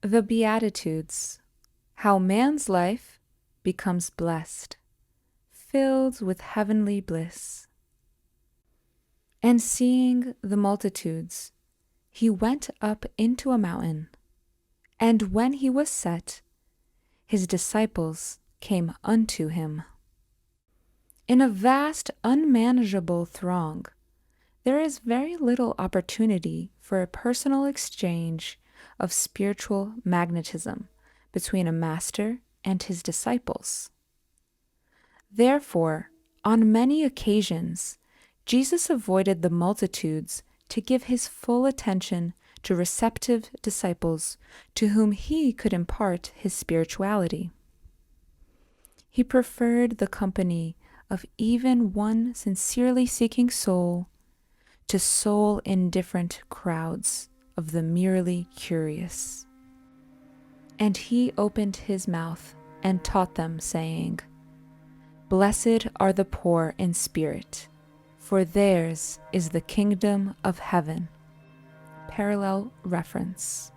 The Beatitudes, how man's life becomes blessed, filled with heavenly bliss. And seeing the multitudes, he went up into a mountain, and when he was set, his disciples came unto him. In a vast, unmanageable throng, there is very little opportunity for a personal exchange of spiritual magnetism between a master and his disciples. Therefore, on many occasions, Jesus avoided the multitudes to give his full attention to receptive disciples to whom he could impart his spirituality. He preferred the company of even one sincerely seeking soul to soul-indifferent crowds of the merely curious. And he opened his mouth and taught them, saying, "Blessed are the poor in spirit, for theirs is the kingdom of heaven." Parallel reference.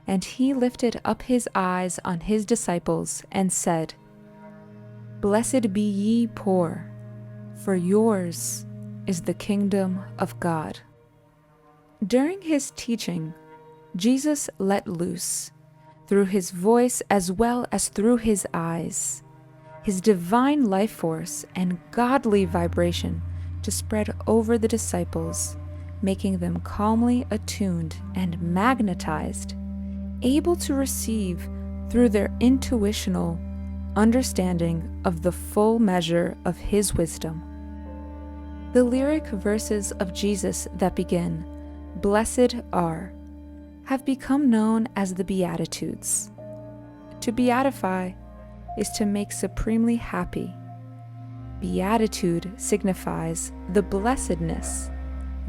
And he lifted up his eyes on his disciples and said, "Blessed be ye poor, for yours is the kingdom of God." During his teaching, Jesus let loose, through his voice as well as through his eyes, his divine life force and godly vibration to spread over the disciples, making them calmly attuned and magnetized, able to receive through their intuitional understanding of the full measure of his wisdom. The lyric verses of Jesus that begin, "Blessed are," have become known as the Beatitudes. To beatify is to make supremely happy. Beatitude signifies the blessedness,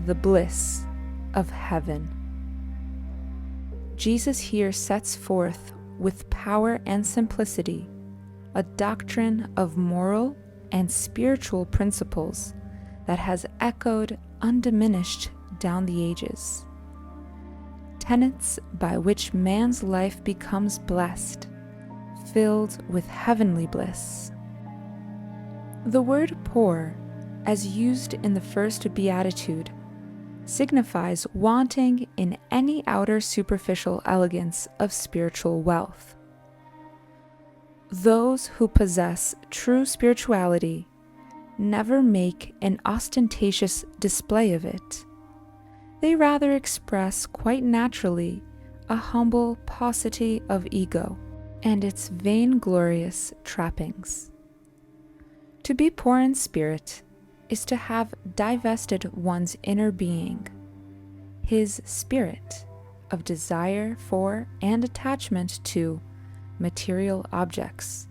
the bliss of heaven. Jesus here sets forth with power and simplicity a doctrine of moral and spiritual principles that has echoed undiminished down the ages. Tenets by which man's life becomes blessed, filled with heavenly bliss. The word poor, as used in the first beatitude, signifies wanting in any outer superficial elegance of spiritual wealth. Those who possess true spirituality never make an ostentatious display of it. They rather express quite naturally a humble paucity of ego and its vainglorious trappings. To be poor in spirit is to have divested one's inner being, his spirit, of desire for and attachment to material objects,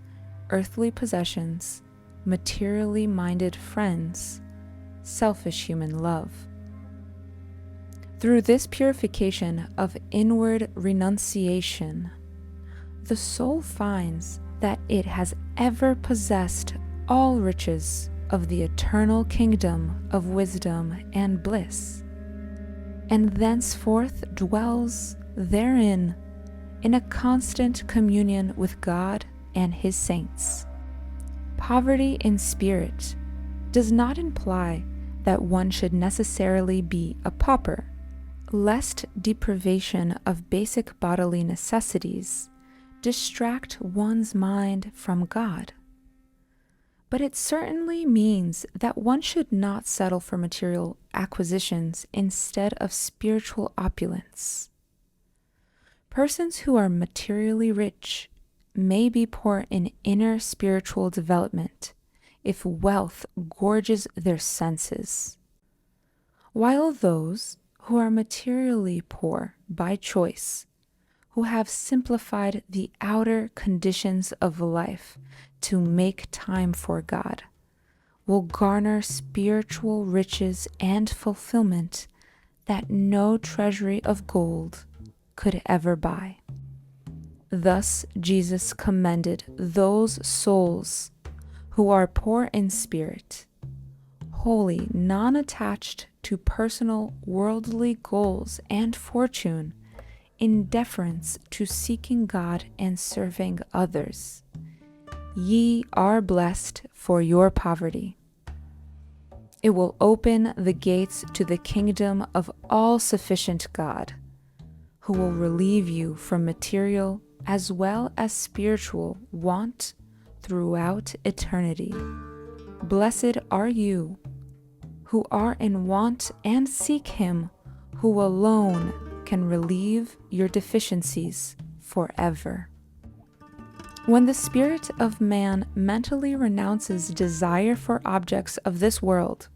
earthly possessions, materially minded friends, selfish human love. Through this purification of inward renunciation, the soul finds that it has ever possessed all riches of the eternal kingdom of wisdom and bliss, and thenceforth dwells therein in a constant communion with God and his saints. Poverty in spirit does not imply that one should necessarily be a pauper, lest deprivation of basic bodily necessities distract one's mind from God. But it certainly means that one should not settle for material acquisitions instead of spiritual opulence. Persons who are materially rich may be poor in inner spiritual development if wealth gorges their senses, while those who are materially poor by choice, who have simplified the outer conditions of life to make time for God, will garner spiritual riches and fulfillment that no treasury of gold could ever buy. Thus Jesus commended those souls who are poor in spirit, wholly non-attached to personal worldly goals and fortune, in deference to seeking God and serving others. Ye are blessed for your poverty. It will open the gates to the kingdom of all-sufficient God, who will relieve you from material as well as spiritual want throughout eternity. Blessed are you who are in want and seek Him who alone can relieve your deficiencies forever. When the spirit of man mentally renounces desire for objects of this world,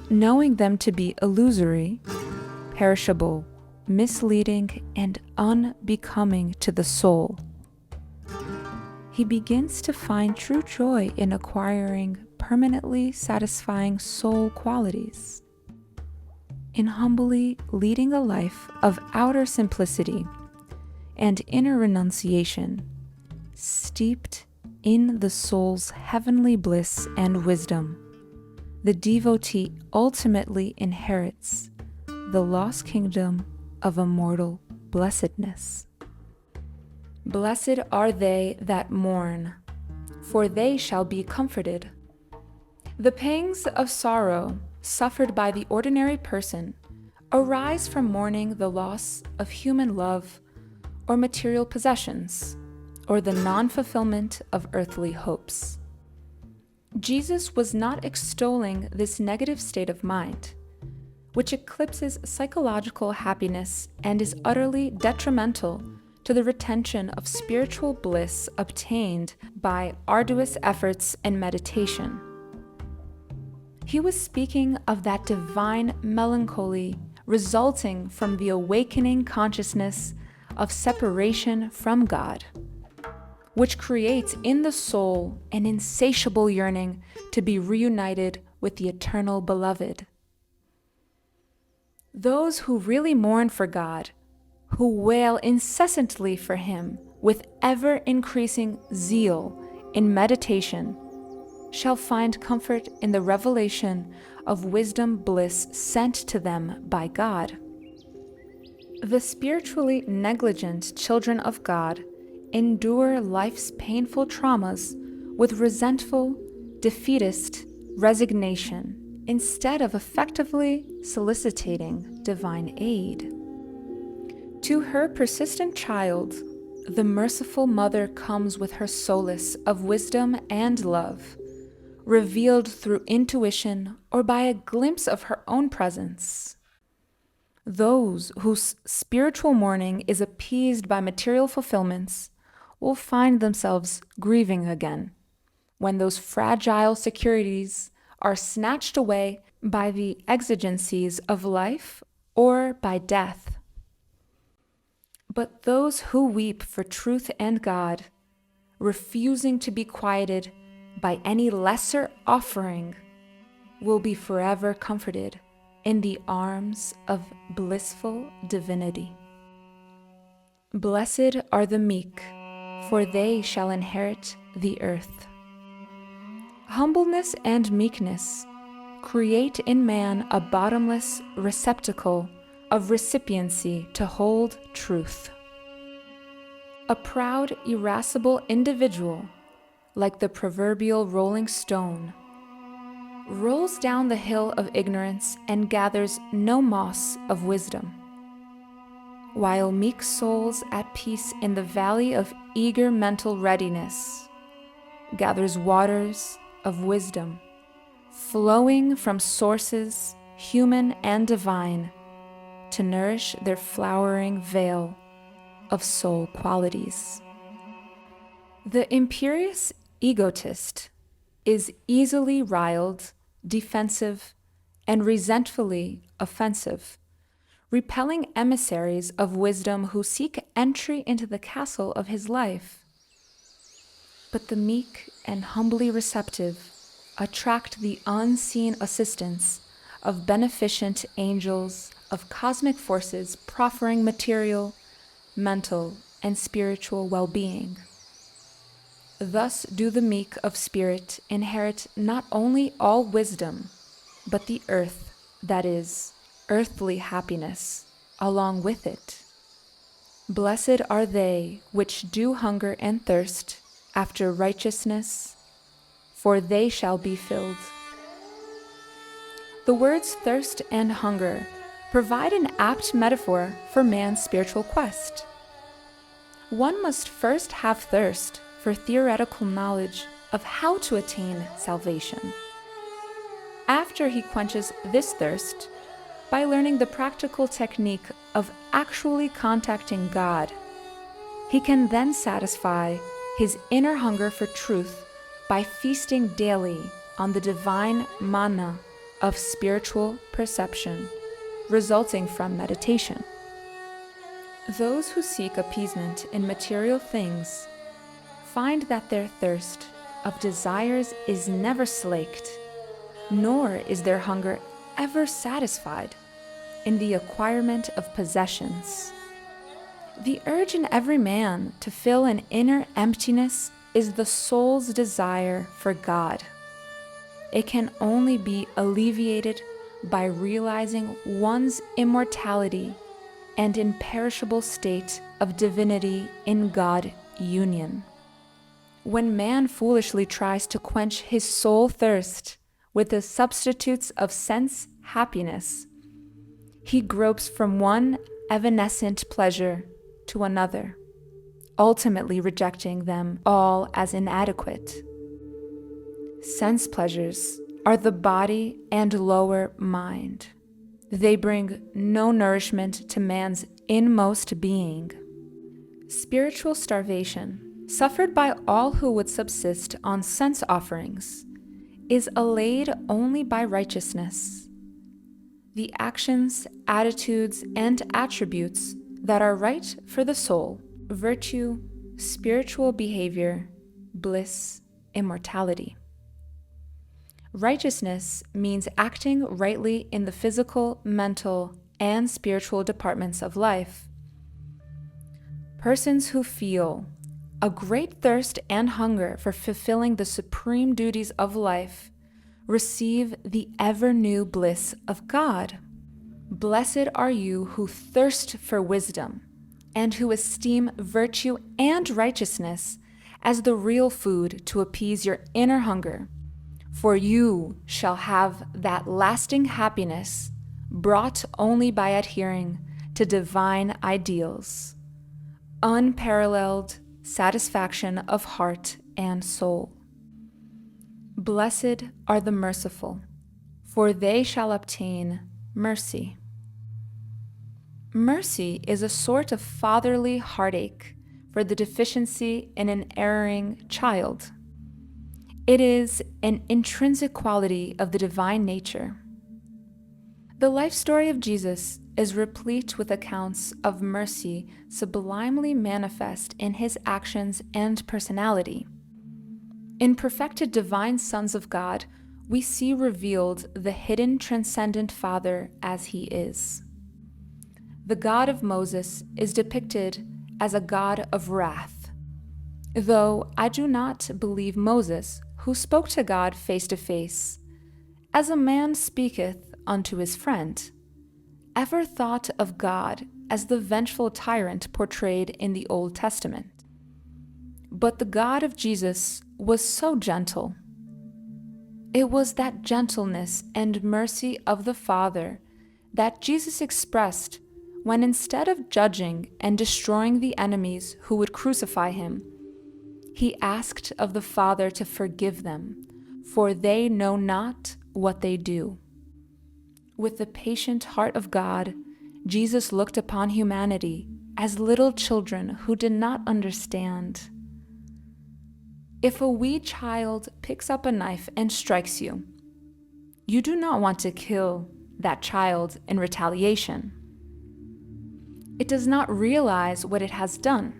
knowing them to be illusory, perishable, misleading, and unbecoming to the soul, he begins to find true joy in acquiring permanently satisfying soul qualities, in humbly leading a life of outer simplicity and inner renunciation, steeped in the soul's heavenly bliss and wisdom. The devotee ultimately inherits the lost kingdom of immortal blessedness. Blessed are they that mourn, for they shall be comforted. The pangs of sorrow suffered by the ordinary person arise from mourning the loss of human love or material possessions, or the non-fulfillment of earthly hopes. Jesus was not extolling this negative state of mind, which eclipses psychological happiness and is utterly detrimental to the retention of spiritual bliss obtained by arduous efforts and meditation. He was speaking of that divine melancholy resulting from the awakening consciousness of separation from God, which creates in the soul an insatiable yearning to be reunited with the eternal beloved. Those who really mourn for God, who wail incessantly for Him with ever-increasing zeal in meditation, shall find comfort in the revelation of wisdom bliss sent to them by God. The spiritually negligent children of God endure life's painful traumas with resentful, defeatist resignation instead of effectively soliciting divine aid. To her persistent child, the merciful mother comes with her solace of wisdom and love, revealed through intuition or by a glimpse of her own presence. Those whose spiritual mourning is appeased by material fulfillments will find themselves grieving again when those fragile securities are snatched away by the exigencies of life or by death. But those who weep for truth and God, refusing to be quieted by any lesser offering, will be forever comforted in the arms of blissful divinity. Blessed are the meek, for they shall inherit the earth. Humbleness and meekness create in man a bottomless receptacle of recipiency to hold truth. A proud, irascible individual, like the proverbial rolling stone, rolls down the hill of ignorance and gathers no moss of wisdom, while meek souls at peace in the valley of eager mental readiness gathers waters of wisdom, flowing from sources human and divine, to nourish their flowering vale of soul qualities. The imperious egotist is easily riled, defensive, and resentfully offensive, repelling emissaries of wisdom who seek entry into the castle of his life. But the meek and humbly receptive attract the unseen assistance of beneficent angels, of cosmic forces proffering material, mental, and spiritual well-being. Thus do the meek of spirit inherit not only all wisdom, but the earth, that is, earthly happiness, along with it. Blessed are they which do hunger and thirst after righteousness, for they shall be filled. The words thirst and hunger provide an apt metaphor for man's spiritual quest. One must first have thirst for theoretical knowledge of how to attain salvation. After he quenches this thirst, by learning the practical technique of actually contacting God, he can then satisfy his inner hunger for truth by feasting daily on the divine manna of spiritual perception, resulting from meditation. Those who seek appeasement in material things find that their thirst of desires is never slaked, nor is their hunger ever satisfied in the acquirement of possessions. The urge in every man to fill an inner emptiness is the soul's desire for God. It can only be alleviated by realizing one's immortality and imperishable state of divinity in God union. When man foolishly tries to quench his soul thirst with the substitutes of sense happiness, he gropes from one evanescent pleasure to another, ultimately rejecting them all as inadequate. Sense pleasures are the body and lower mind. They bring no nourishment to man's inmost being. Spiritual starvation, suffered by all who would subsist on sense offerings, is allayed only by righteousness. The actions, attitudes, and attributes that are right for the soul, virtue, spiritual behavior, bliss, immortality. Righteousness means acting rightly in the physical, mental, and spiritual departments of life. Persons who feel a great thirst and hunger for fulfilling the supreme duties of life receive the ever-new bliss of God. Blessed are you who thirst for wisdom and who esteem virtue and righteousness as the real food to appease your inner hunger, for you shall have that lasting happiness brought only by adhering to divine ideals, unparalleled satisfaction of heart and soul. Blessed are the merciful, for they shall obtain mercy. Mercy is a sort of fatherly heartache for the deficiency in an erring child. It is an intrinsic quality of the divine nature. The life story of Jesus is replete with accounts of mercy sublimely manifest in his actions and personality. In perfected divine sons of God, we see revealed the hidden transcendent Father as he is. The God of Moses is depicted as a God of wrath, though I do not believe Moses, who spoke to God face to face, as a man speaketh unto his friend, ever thought of God as the vengeful tyrant portrayed in the Old Testament. But the God of Jesus was so gentle. It was that gentleness and mercy of the Father that Jesus expressed when, instead of judging and destroying the enemies who would crucify him, he asked of the Father to forgive them, for they know not what they do. With the patient heart of God, Jesus looked upon humanity as little children who did not understand. If a wee child picks up a knife and strikes you, you do not want to kill that child in retaliation. It does not realize what it has done.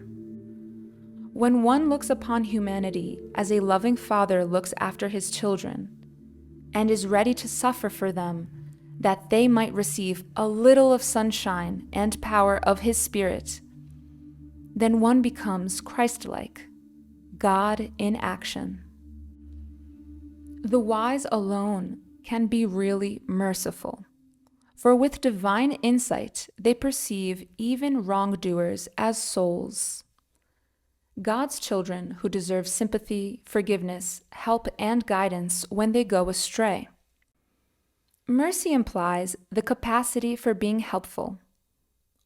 When one looks upon humanity as a loving father looks after his children and is ready to suffer for them that they might receive a little of sunshine and power of his Spirit, then one becomes Christ-like, God in action. The wise alone can be really merciful, For with divine insight, they perceive even wrongdoers as souls. God's children who deserve sympathy, forgiveness, help, and guidance when they go astray. Mercy implies the capacity for being helpful.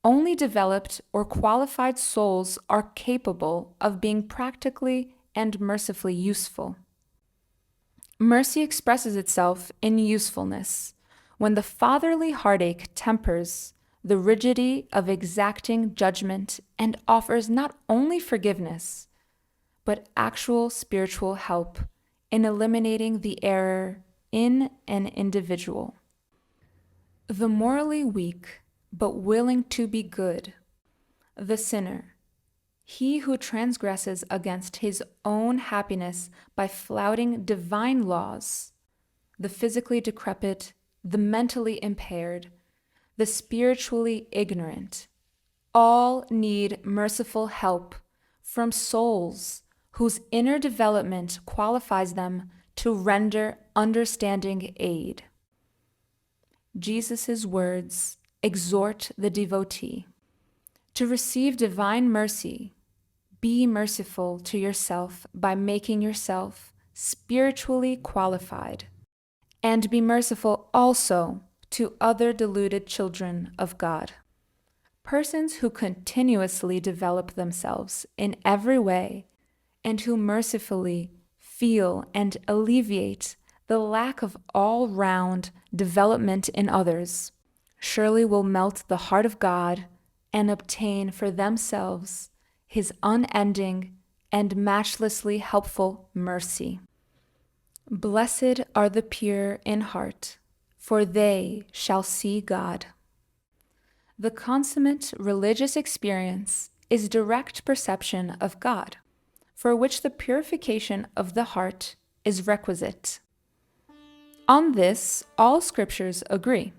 Only developed or qualified souls are capable of being practically and mercifully useful. Mercy expresses itself in usefulness, when the fatherly heartache tempers the rigidity of exacting judgment and offers not only forgiveness, but actual spiritual help in eliminating the error in an individual. The morally weak, but willing to be good, the sinner, he who transgresses against his own happiness by flouting divine laws, the physically decrepit, the mentally impaired, the spiritually ignorant, all need merciful help from souls whose inner development qualifies them to render understanding aid. Jesus' words exhort the devotee to receive divine mercy. Be merciful to yourself by making yourself spiritually qualified, and be merciful also to other deluded children of God. Persons who continuously develop themselves in every way and who mercifully feel and alleviate the lack of all-round development in others surely will melt the heart of God and obtain for themselves His unending and matchlessly helpful mercy. Blessed are the pure in heart, for they shall see God. The consummate religious experience is direct perception of God, for which the purification of the heart is requisite. On this, all scriptures agree.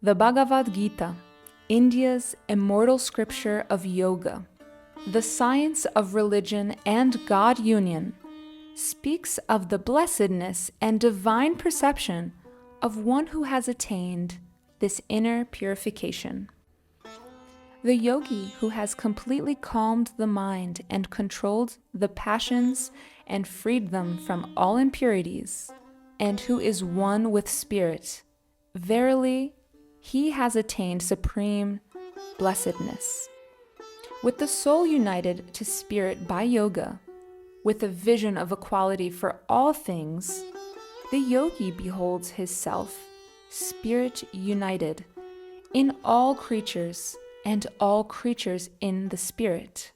The Bhagavad Gita, India's immortal scripture of yoga, the science of religion and God union, speaks of the blessedness and divine perception of one who has attained this inner purification. The yogi who has completely calmed the mind and controlled the passions and freed them from all impurities, and who is one with spirit, verily, he has attained supreme blessedness. With the soul united to spirit by yoga, with a vision of equality for all things, the yogi beholds his self, spirit united, in all creatures and all creatures in the spirit.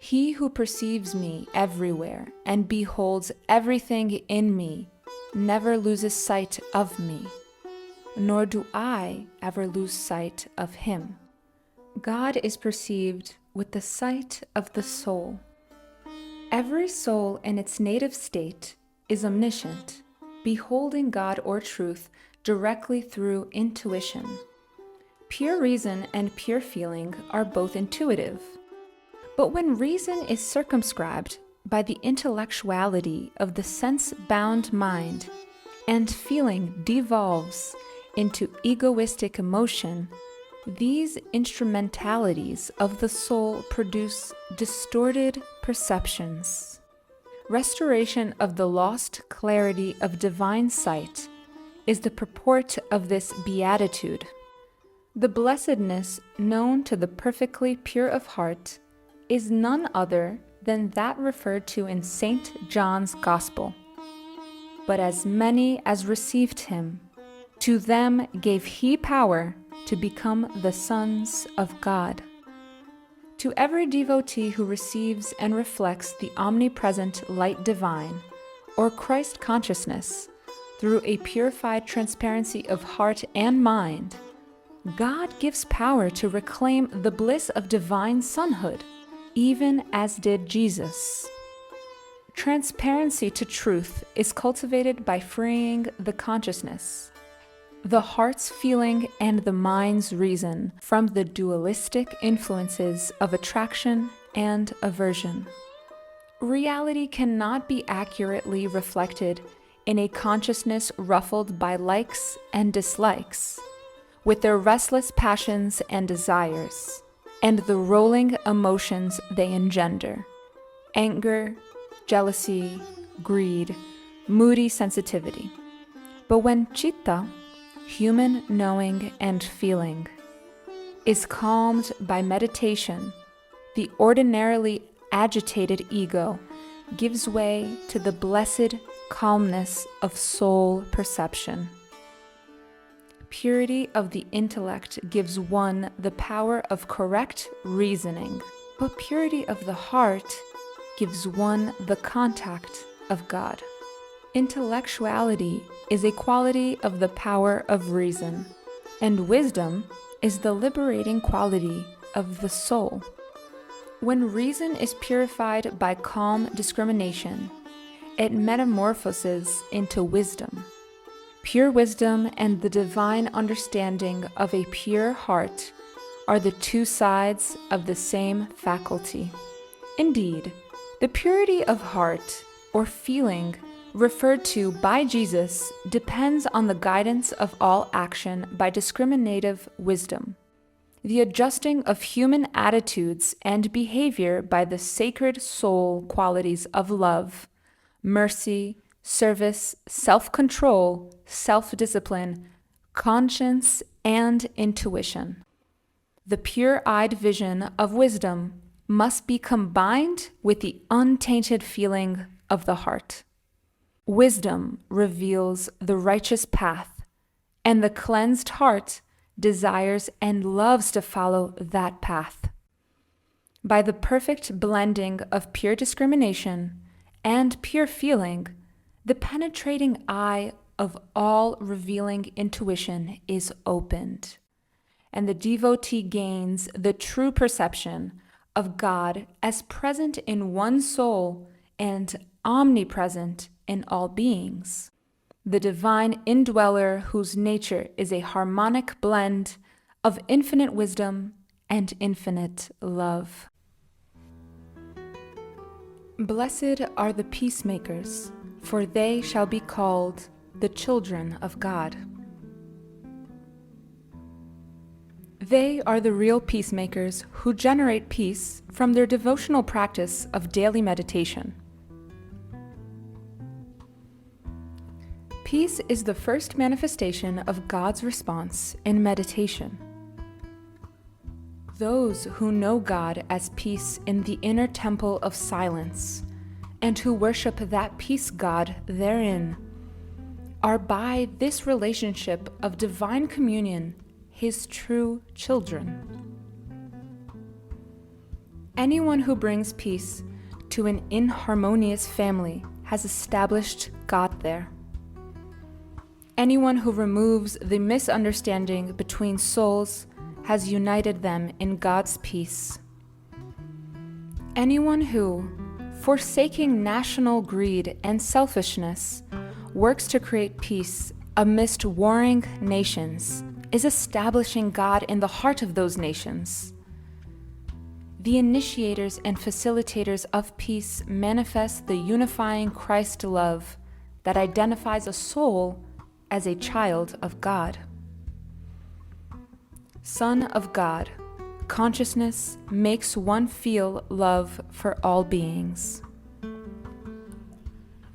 He who perceives me everywhere and beholds everything in me never loses sight of me, nor do I ever lose sight of him. God is perceived with the sight of the soul. Every soul in its native state is omniscient, beholding God or truth directly through intuition. Pure reason and pure feeling are both intuitive. But when reason is circumscribed by the intellectuality of the sense-bound mind, and feeling devolves into egoistic emotion, these instrumentalities of the soul produce distorted perceptions. Restoration of the lost clarity of divine sight is the purport of this beatitude. The blessedness known to the perfectly pure of heart is none other than that referred to in St. John's Gospel. But as many as received him, to them gave he power to become the sons of God. To every devotee who receives and reflects the omnipresent light divine, or Christ consciousness, through a purified transparency of heart and mind, God gives power to reclaim the bliss of divine sonhood, even as did Jesus. Transparency to truth is cultivated by freeing the consciousness, the heart's feeling and the mind's reason from the dualistic influences of attraction and aversion. Reality cannot be accurately reflected in a consciousness ruffled by likes and dislikes. with their restless passions and desires, and the rolling emotions they engender: anger, jealousy, greed, moody sensitivity. But when citta, human knowing and feeling, is calmed by meditation, the ordinarily agitated ego gives way to the blessed calmness of soul perception. Purity of the intellect gives one the power of correct reasoning, but purity of the heart gives one the contact of God. Intellectuality is a quality of the power of reason, and wisdom is the liberating quality of the soul. When reason is purified by calm discrimination, it metamorphoses into wisdom. Pure wisdom and the divine understanding of a pure heart are the two sides of the same faculty. Indeed, the purity of heart or feeling referred to by Jesus depends on the guidance of all action by discriminative wisdom, the adjusting of human attitudes and behavior by the sacred soul qualities of love, mercy, service, self-control, self-discipline, conscience, and intuition. The pure-eyed vision of wisdom must be combined with the untainted feeling of the heart. Wisdom reveals the righteous path, and the cleansed heart desires and loves to follow that path. By the perfect blending of pure discrimination and pure feeling, the penetrating eye of all revealing intuition is opened, and the devotee gains the true perception of God as present in one soul and omnipresent in all beings, the divine indweller whose nature is a harmonic blend of infinite wisdom and infinite love. Blessed are the peacemakers, for they shall be called the children of God. They are the real peacemakers who generate peace from their devotional practice of daily meditation. Peace is the first manifestation of God's response in meditation. Those who know God as peace in the inner temple of silence, and who worship that peace God therein, are by this relationship of divine communion His true children. Anyone who brings peace to an inharmonious family has established God there. Anyone who removes the misunderstanding between souls has united them in God's peace. Anyone who, forsaking national greed and selfishness, works to create peace amidst warring nations is establishing God in the heart of those nations. The initiators and facilitators of peace manifest the unifying Christ love that identifies a soul as a child of God. Son of God, consciousness makes one feel love for all beings.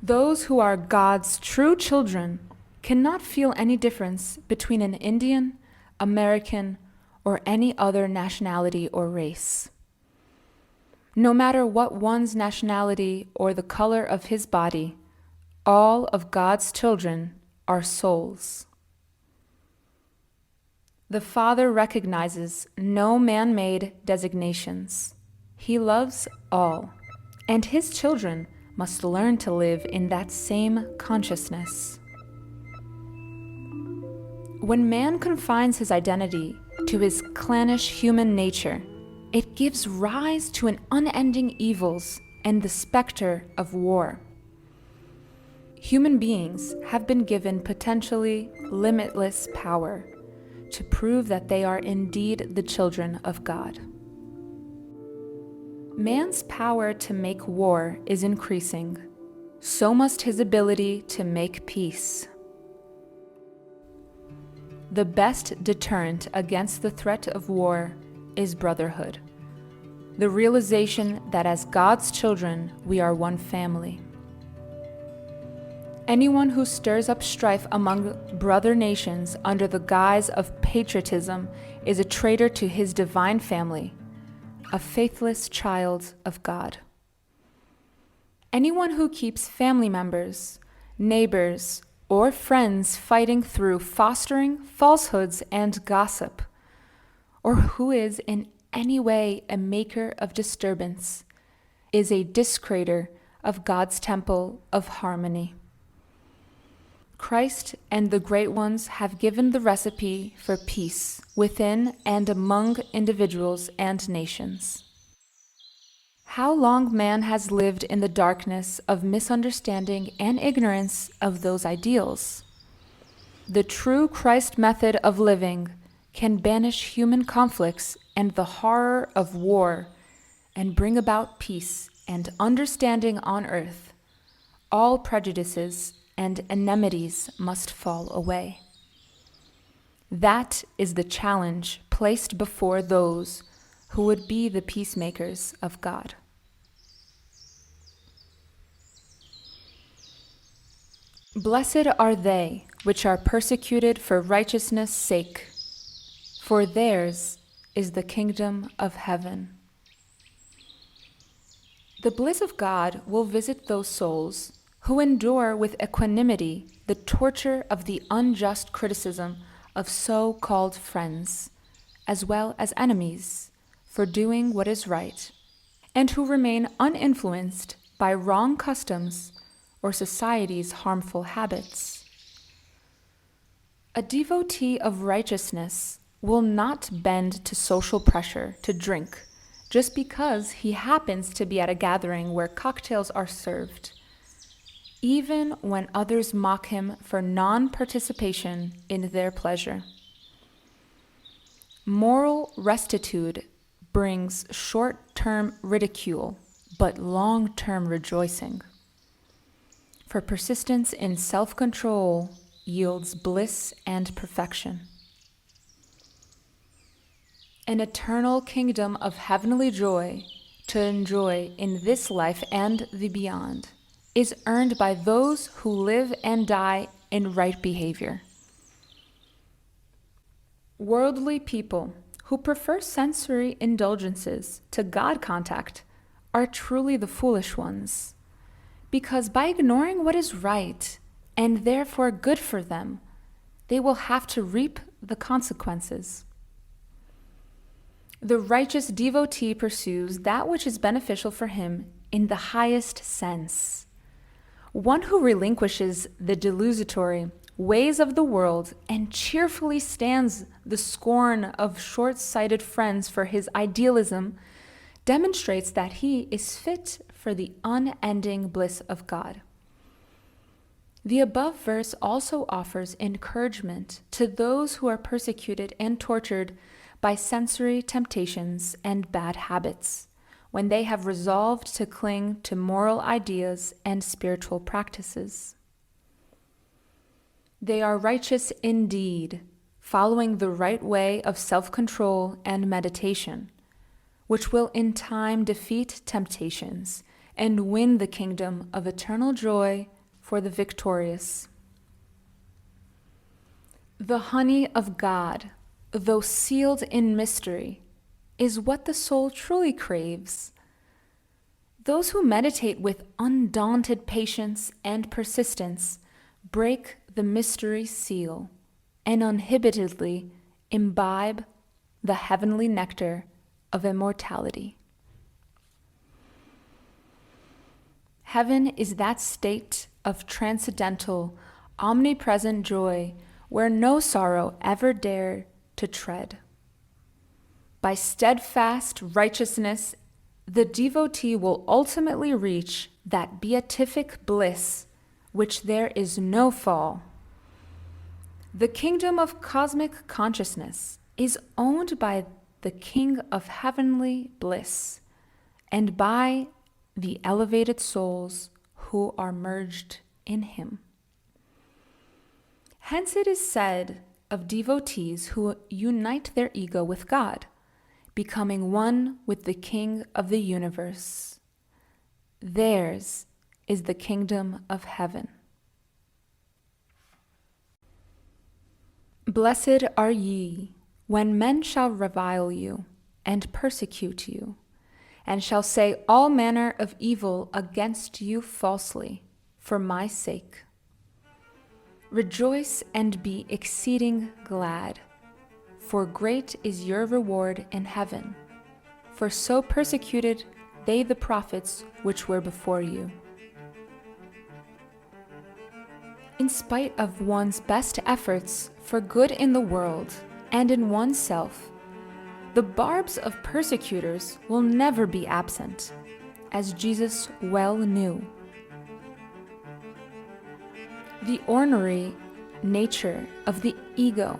Those who are God's true children cannot feel any difference between an Indian, American, or any other nationality or race. No matter what one's nationality or the color of his body, all of God's children are souls. The Father recognizes no man-made designations. He loves all, and His children must learn to live in that same consciousness. When man confines his identity to his clannish human nature, it gives rise to an unending evils and the specter of war. Human beings have been given potentially limitless power to prove that they are indeed the children of God. Man's power to make war is increasing, so must his ability to make peace. the best deterrent against the threat of war is brotherhood, the realization that as God's children, we are one family. Anyone who stirs up strife among brother nations under the guise of patriotism is a traitor to his divine family, a faithless child of God. Anyone who keeps family members, neighbors, or friends fighting through fostering falsehoods and gossip, or who is in any way a maker of disturbance, is a discreator of God's temple of harmony. Christ and the great ones have given the recipe for peace within and among individuals and nations. How long man has lived in the darkness of misunderstanding and ignorance of those ideals. The true Christ method of living can banish human conflicts and the horror of war and bring about peace and understanding on earth. All prejudices and enmities must fall away. That is the challenge placed before those who would be the peacemakers of God. Blessed are they which are persecuted for righteousness' sake, for theirs is the kingdom of heaven. The bliss of God will visit those souls who endure with equanimity the torture of the unjust criticism of so-called friends, as well as enemies, for doing what is right, and who remain uninfluenced by wrong customs or society's harmful habits. A devotee of righteousness will not bend to social pressure to drink just because he happens to be at a gathering where cocktails are served, even when others mock him for non-participation in their pleasure. Moral rectitude brings short-term ridicule, but long-term rejoicing. For persistence in self-control yields bliss and perfection. An eternal kingdom of heavenly joy to enjoy in this life and the beyond is earned by those who live and die in right behavior. Worldly people who prefer sensory indulgences to God contact are truly the foolish ones, because by ignoring what is right and therefore good for them, they will have to reap the consequences. The righteous devotee pursues that which is beneficial for him in the highest sense. One who relinquishes the delusory ways of the world and cheerfully stands the scorn of short-sighted friends for his idealism demonstrates that he is fit for the unending bliss of God. The above verse also offers encouragement to those who are persecuted and tortured by sensory temptations and bad habits, when they have resolved to cling to moral ideas and spiritual practices. They are righteous indeed, following the right way of self-control and meditation, which will in time defeat temptations and win the kingdom of eternal joy for the victorious. The honey of God, though sealed in mystery, is what the soul truly craves. Those who meditate with undaunted patience and persistence break the mystery seal and uninhibitedly imbibe the heavenly nectar of immortality. Heaven is that state of transcendental, omnipresent joy where no sorrow ever dare to tread. By steadfast righteousness, the devotee will ultimately reach that beatific bliss which there is no fall. The kingdom of cosmic consciousness is owned by the King of heavenly bliss and by the elevated souls who are merged in him. Hence it is said of devotees who unite their ego with God, becoming one with the King of the universe. Theirs is the kingdom of heaven. Blessed are ye, when men shall revile you, and persecute you, and shall say all manner of evil against you falsely, for my sake. Rejoice and be exceeding glad, for great is your reward in heaven, for so persecuted they the prophets which were before you. In spite of one's best efforts for good in the world and in oneself, the barbs of persecutors will never be absent, as Jesus well knew. The ornery nature of the ego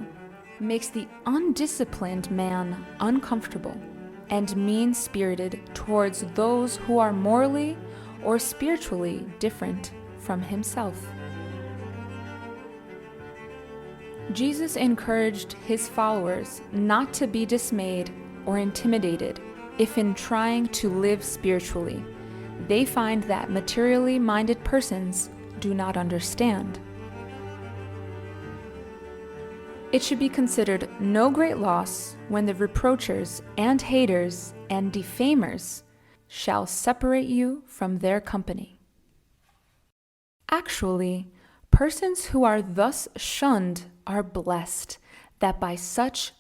makes the undisciplined man uncomfortable and mean-spirited towards those who are morally or spiritually different from himself. Jesus encouraged his followers not to be dismayed or intimidated if in trying to live spiritually, they find that materially minded persons do not understand. It should be considered no great loss when the reproachers and haters and defamers shall separate you from their company. Actually, persons who are thus shunned are blessed that by such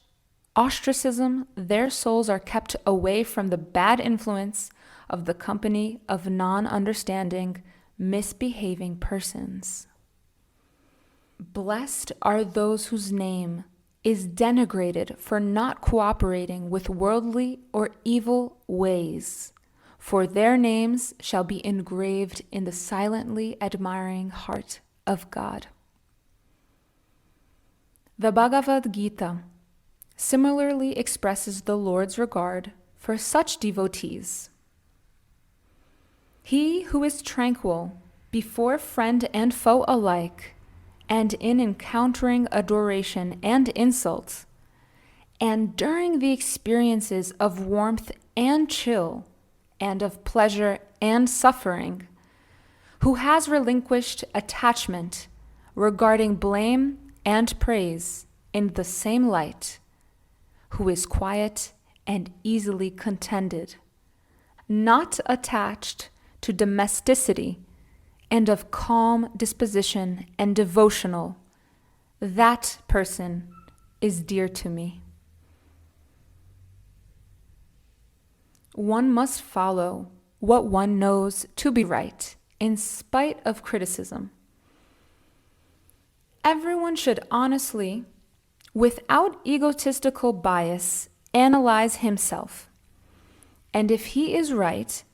ostracism their souls are kept away from the bad influence of the company of non-understanding, misbehaving persons. Blessed are those whose name is denigrated for not cooperating with worldly or evil ways, for their names shall be engraved in the silently admiring heart of God. The Bhagavad Gita similarly expresses the Lord's regard for such devotees. He who is tranquil before friend and foe alike, and in encountering adoration and insult, and during the experiences of warmth and chill, and of pleasure and suffering, who has relinquished attachment regarding blame and praise in the same light, who is quiet and easily contented, not attached to domesticity, and of calm disposition and devotional, that person is dear to me. One must follow what one knows to be right, in spite of criticism. Everyone should honestly, without egotistical bias, analyze himself. And if he is right,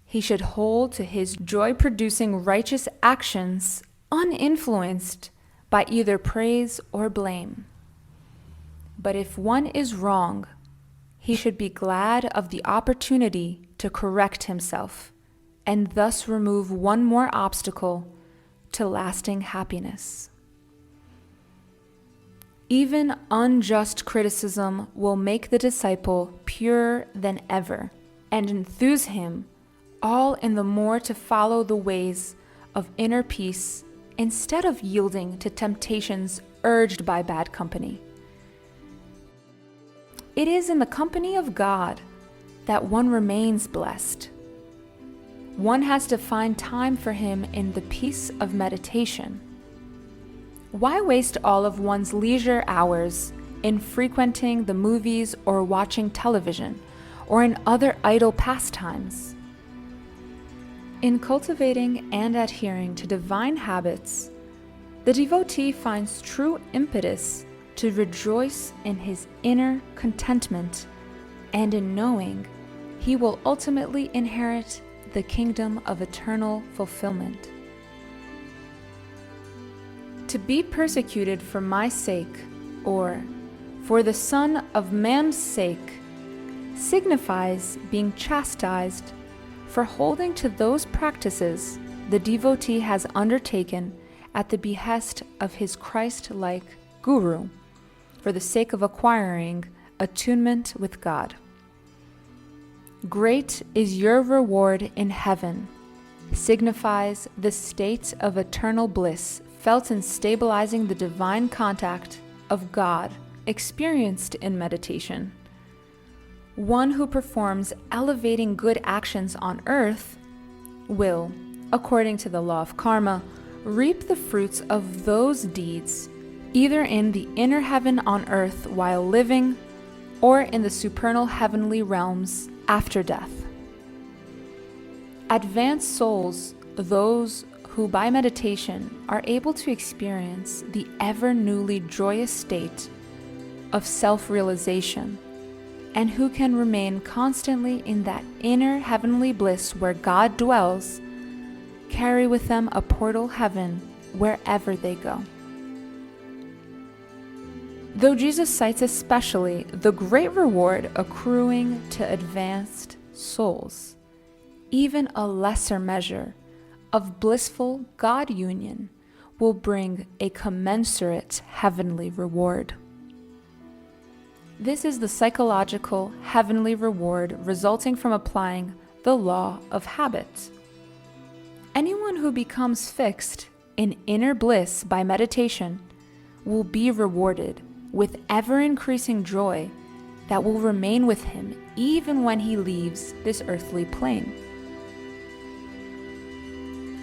he should hold to his joy-producing righteous actions uninfluenced by either praise or blame. But if one is wrong, he should be glad of the opportunity to correct himself and thus remove one more obstacle to lasting happiness. Even unjust criticism will make the disciple purer than ever and enthuse him all in the more to follow the ways of inner peace instead of yielding to temptations urged by bad company. It is in the company of God that one remains blessed. One has to find time for him in the peace of meditation. Why waste all of one's leisure hours in frequenting the movies or watching television or in other idle pastimes? In cultivating and adhering to divine habits, the devotee finds true impetus to rejoice in his inner contentment and in knowing he will ultimately inherit the kingdom of eternal fulfillment. To be persecuted for my sake, or for the Son of Man's sake, signifies being chastised for holding to those practices the devotee has undertaken at the behest of his Christ-like Guru, for the sake of acquiring attunement with God. Great is your reward in heaven, signifies the state of eternal bliss felt in stabilizing the divine contact of God experienced in meditation. One who performs elevating good actions on earth will, according to the law of karma, reap the fruits of those deeds, either in the inner heaven on earth while living, or in the supernal heavenly realms after death. Advanced souls, those who by meditation are able to experience the ever newly joyous state of self-realization, and who can remain constantly in that inner heavenly bliss where God dwells, carry with them a portal heaven wherever they go. Though Jesus cites especially the great reward accruing to advanced souls, even a lesser measure of blissful God union will bring a commensurate heavenly reward. This is the psychological heavenly reward resulting from applying the law of habit. Anyone who becomes fixed in inner bliss by meditation will be rewarded with ever-increasing joy that will remain with him even when he leaves this earthly plane.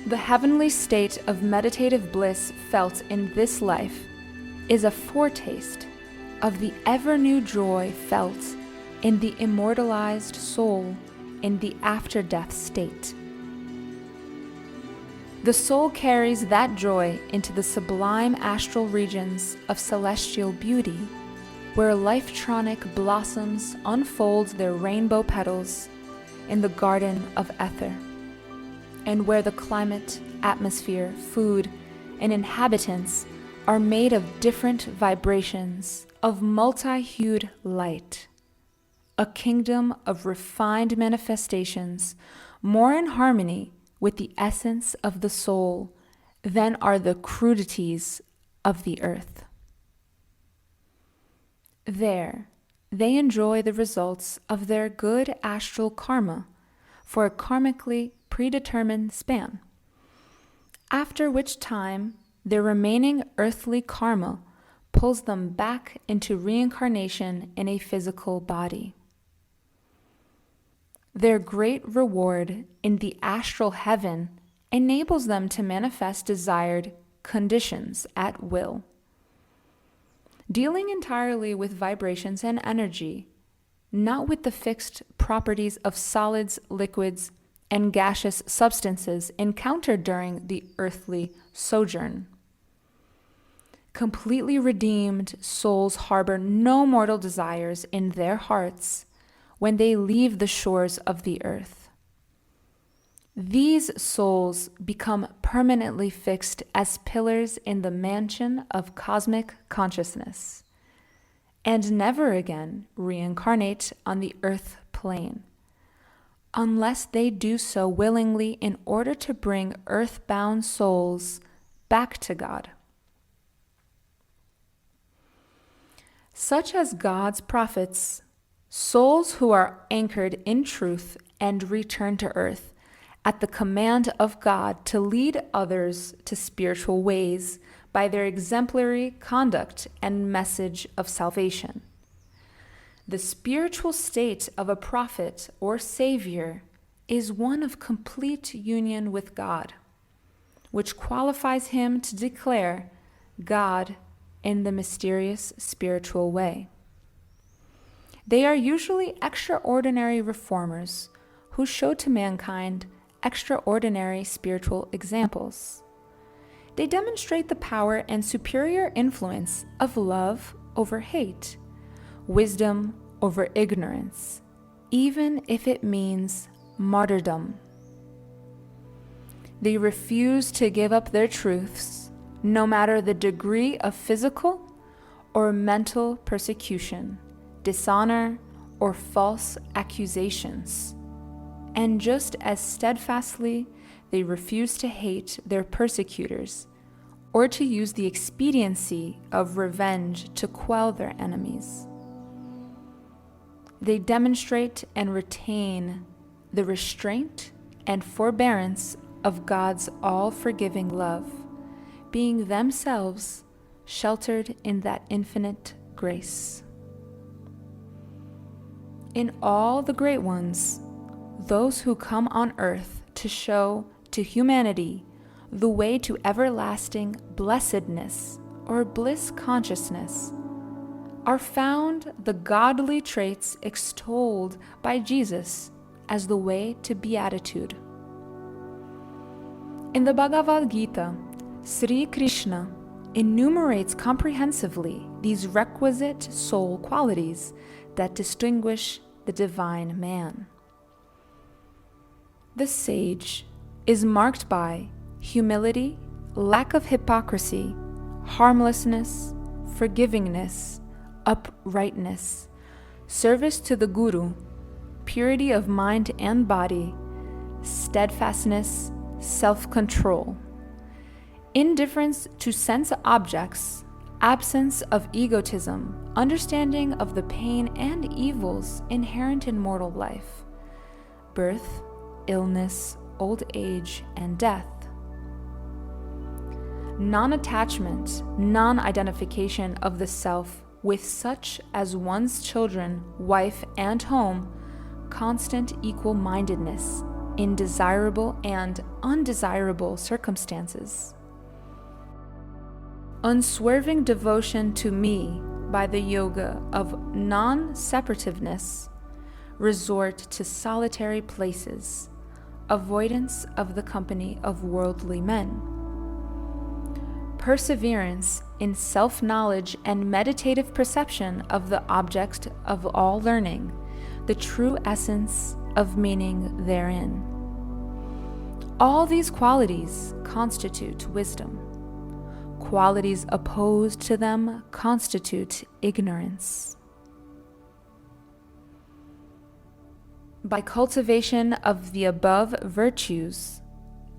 The heavenly state of meditative bliss felt in this life is a foretaste of the ever-new joy felt in the immortalized soul in the after-death state. The soul carries that joy into the sublime astral regions of celestial beauty, where life-tronic blossoms unfold their rainbow petals in the garden of ether, and where the climate, atmosphere, food, and inhabitants are made of different vibrations of multi-hued light, a kingdom of refined manifestations more in harmony with the essence of the soul than are the crudities of the earth. There, they enjoy the results of their good astral karma for a karmically predetermined span, after which time their remaining earthly karma pulls them back into reincarnation in a physical body. Their great reward in the astral heaven enables them to manifest desired conditions at will. Dealing entirely with vibrations and energy, not with the fixed properties of solids, liquids, and gaseous substances encountered during the earthly sojourn. Completely redeemed souls harbor no mortal desires in their hearts when they leave the shores of the earth. These souls become permanently fixed as pillars in the mansion of cosmic consciousness, and never again reincarnate on the earth plane, unless they do so willingly in order to bring earthbound souls back to God. Such as God's prophets, souls who are anchored in truth and return to earth at the command of God to lead others to spiritual ways by their exemplary conduct and message of salvation. The spiritual state of a prophet or savior is one of complete union with God, which qualifies him to declare God in the mysterious spiritual way. They are usually extraordinary reformers who show to mankind extraordinary spiritual examples. They demonstrate the power and superior influence of love over hate, wisdom over ignorance, even if it means martyrdom. They refuse to give up their truths, no matter the degree of physical or mental persecution, dishonor, or false accusations. And just as steadfastly they refuse to hate their persecutors or to use the expediency of revenge to quell their enemies. They demonstrate and retain the restraint and forbearance of God's all-forgiving love, being themselves sheltered in that infinite grace. In all the great ones, those who come on earth to show to humanity the way to everlasting blessedness or bliss consciousness, are found the godly traits extolled by Jesus as the way to beatitude. In the Bhagavad Gita, Sri Krishna enumerates comprehensively these requisite soul qualities that distinguish the divine man. The sage is marked by humility, lack of hypocrisy, harmlessness, forgivingness, uprightness, service to the Guru, purity of mind and body, steadfastness, self-control, indifference to sense objects, absence of egotism, understanding of the pain and evils inherent in mortal life, birth, illness, old age, and death, non-attachment, non-identification of the self with such as one's children, wife, and home, constant equal-mindedness in desirable and undesirable circumstances, unswerving devotion to me by the yoga of non-separativeness, resort to solitary places, avoidance of the company of worldly men, perseverance in self-knowledge and meditative perception of the object of all learning, the true essence of meaning therein. All these qualities constitute wisdom. Qualities opposed to them constitute ignorance. By cultivation of the above virtues,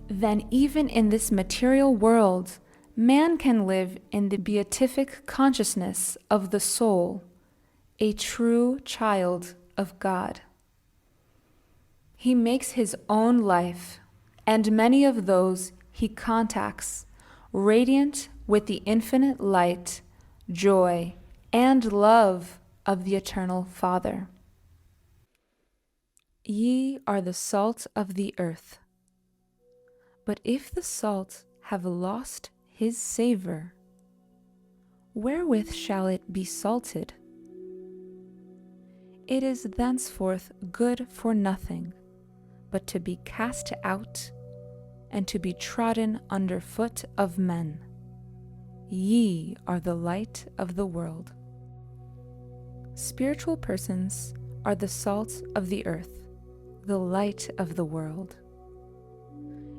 then even in this material world, man can live in the beatific consciousness of the soul, a true child of God. He makes his own life, and many of those he contacts, radiant with the infinite light, joy, and love of the eternal Father. Ye are the salt of the earth. But if the salt have lost his savor, wherewith shall it be salted? It is thenceforth good for nothing, but to be cast out, and to be trodden under foot of men. Ye are the light of the world. Spiritual persons are the salt of the earth, the light of the world.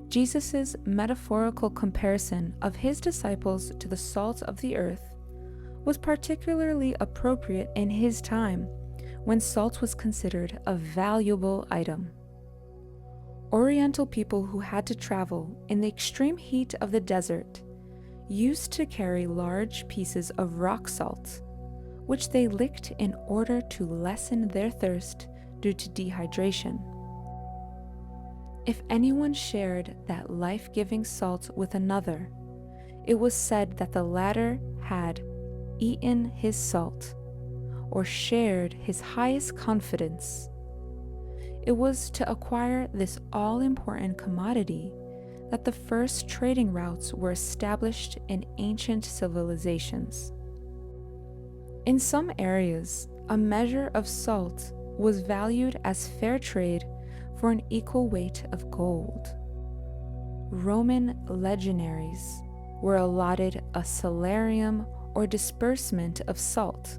Jesus' metaphorical comparison of his disciples to the salt of the earth was particularly appropriate in his time, when salt was considered a valuable item. Oriental people who had to travel in the extreme heat of the desert used to carry large pieces of rock salt, which they licked in order to lessen their thirst due to dehydration. If anyone shared that life-giving salt with another, it was said that the latter had eaten his salt, or shared his highest confidence. It was to acquire this all-important commodity that the first trading routes were established in ancient civilizations. In some areas, a measure of salt was valued as fair trade for an equal weight of gold. Roman legionaries were allotted a salarium or disbursement of salt,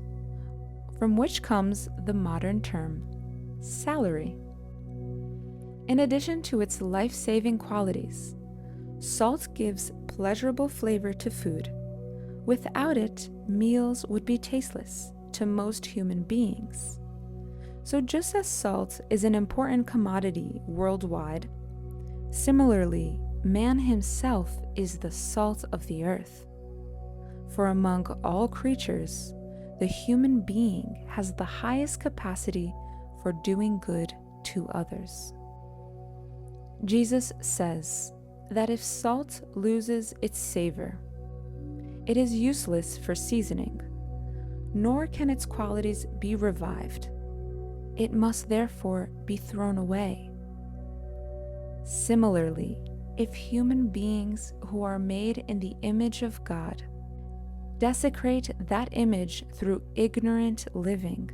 from which comes the modern term salary. In addition to its life-saving qualities, salt gives pleasurable flavor to food. Without it, meals would be tasteless to most human beings. So just as salt is an important commodity worldwide, similarly, man himself is the salt of the earth. For among all creatures, the human being has the highest capacity for doing good to others. Jesus says that if salt loses its savor, it is useless for seasoning, nor can its qualities be revived. It must therefore be thrown away. Similarly, if human beings who are made in the image of God desecrate that image through ignorant living,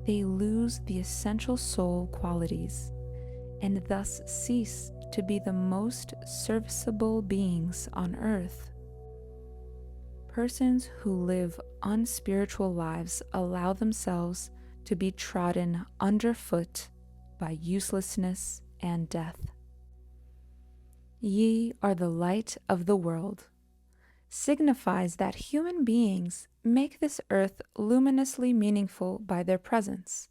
they lose the essential soul qualities and thus cease to be the most serviceable beings on earth. Persons who live unspiritual lives allow themselves to be trodden underfoot by uselessness and death. Ye are the light of the world signifies that human beings make this earth luminously meaningful by their presence.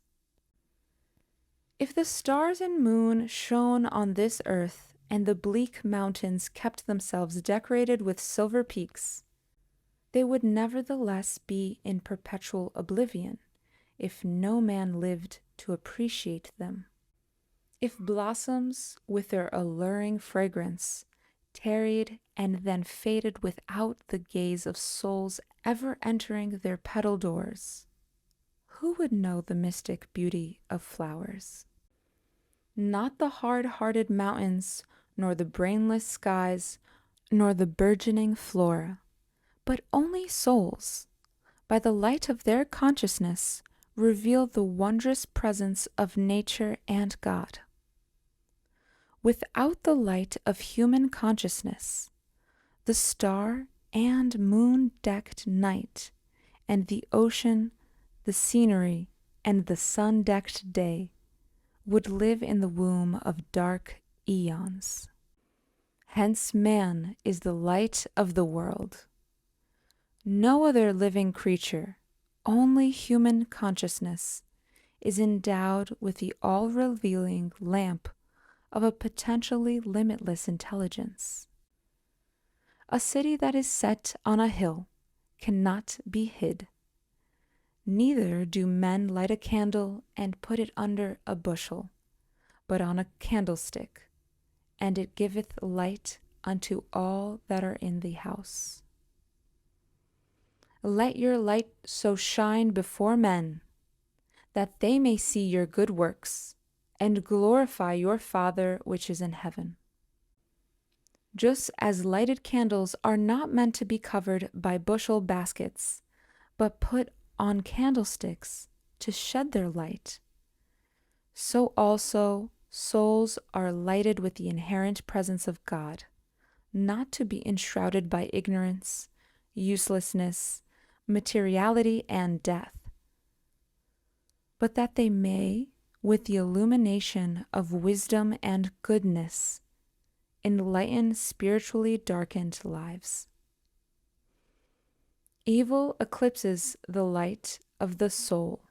If the stars and moon shone on this earth and the bleak mountains kept themselves decorated with silver peaks, they would nevertheless be in perpetual oblivion if no man lived to appreciate them. If blossoms with their alluring fragrance tarried and then faded without the gaze of souls ever entering their petal doors, who would know the mystic beauty of flowers? Not the hard-hearted mountains, nor the brainless skies, nor the burgeoning flora, but only souls, by the light of their consciousness, reveal the wondrous presence of nature and God. Without the light of human consciousness, the star and moon-decked night, and the ocean, the scenery, and the sun-decked day would live in the womb of dark eons. Hence man is the light of the world. No other living creature, only human consciousness, is endowed with the all-revealing lamp of a potentially limitless intelligence. A city that is set on a hill cannot be hid. Neither do men light a candle and put it under a bushel, but on a candlestick, and it giveth light unto all that are in the house. Let your light so shine before men, that they may see your good works, and glorify your Father which is in heaven. Just as lighted candles are not meant to be covered by bushel baskets, but put on candlesticks to shed their light, so also souls are lighted with the inherent presence of God, not to be enshrouded by ignorance, uselessness, materiality, and death, but that they may, with the illumination of wisdom and goodness, enlighten spiritually darkened lives. Evil eclipses the light of the soul.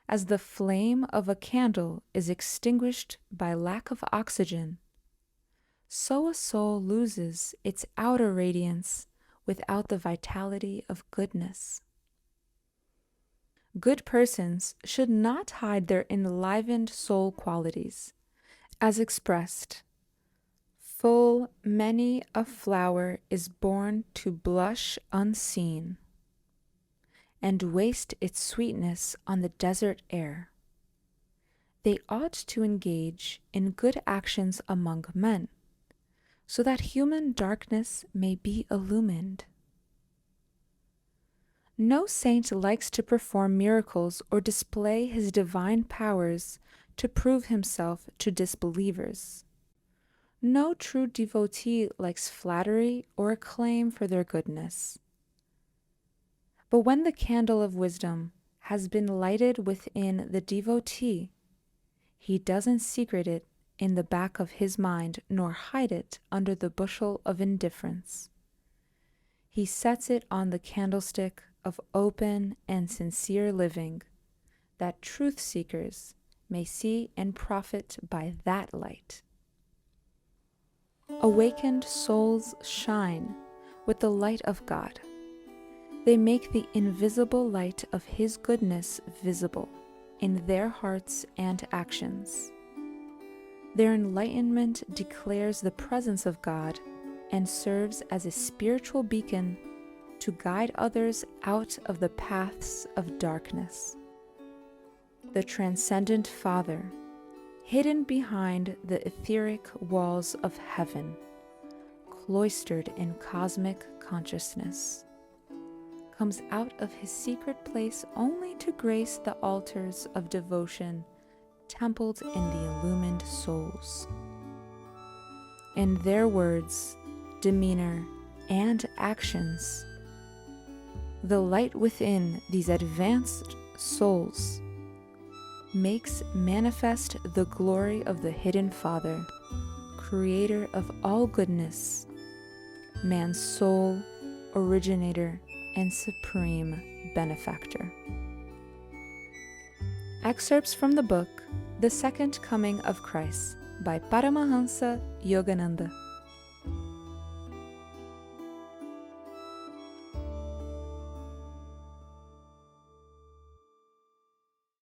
As the flame of a candle is extinguished by lack of oxygen, so a soul loses its outer radiance without the vitality of goodness. Good persons should not hide their enlivened soul qualities, as expressed. Full many a flower is born to blush unseen, and waste its sweetness on the desert air. They ought to engage in good actions among men, so that human darkness may be illumined. No saint likes to perform miracles or display his divine powers to prove himself to disbelievers. No true devotee likes flattery or acclaim for their goodness. But when the candle of wisdom has been lighted within the devotee, he doesn't secret it in the back of his mind nor hide it under the bushel of indifference. He sets it on the candlestick of open and sincere living, that truth seekers may see and profit by that light. Awakened souls shine with the light of God. They make the invisible light of His goodness visible in their hearts and actions. Their enlightenment declares the presence of God and serves as a spiritual beacon to guide others out of the paths of darkness. The Transcendent Father, hidden behind the etheric walls of heaven, cloistered in cosmic consciousness, comes out of His secret place only to grace the altars of devotion templed in the illumined souls. In their words, demeanor, and actions, the light within these advanced souls makes manifest the glory of the hidden Father, creator of all goodness, man's sole originator and supreme benefactor. Excerpts from the book The Second Coming of Christ by Paramahansa Yogananda.